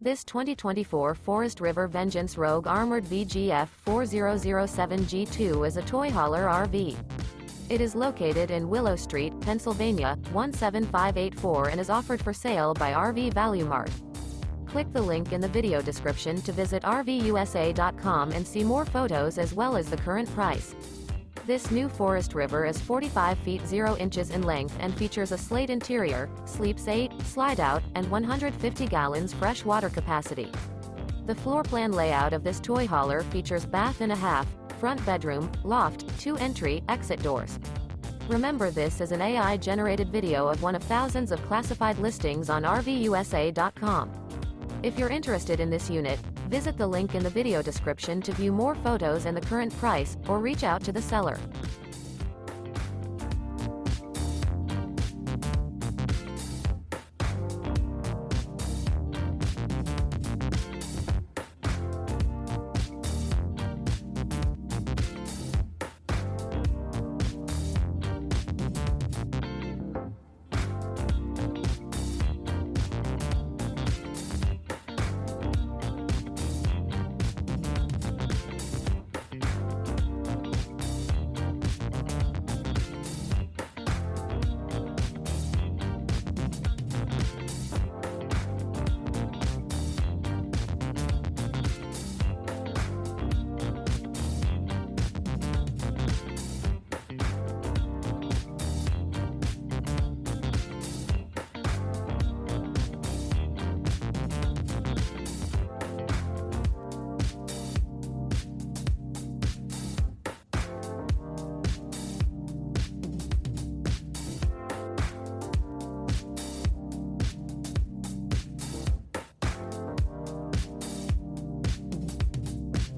This 2024 Forest River Vengeance Rogue Armored VGF 4007G2 is a toy hauler RV. It is located in Willow Street, Pennsylvania, 17584 and is offered for sale by RV Value Mart. Click the link in the video description to visit RVUSA.com and see more photos as well as the current price. This new Forest River is 45 feet 0 inches in length and features a Slate interior, sleeps 8, Slideout, and 150 gallons fresh water capacity. The floor plan layout of this toy hauler features bath and a half, front bedroom, loft, 2 entry, exit doors. Remember, this is an AI-generated video of one of thousands of classified listings on RVUSA.com. If you're interested in this unit, visit the link in the video description to view more photos and the current price, or reach out to the seller.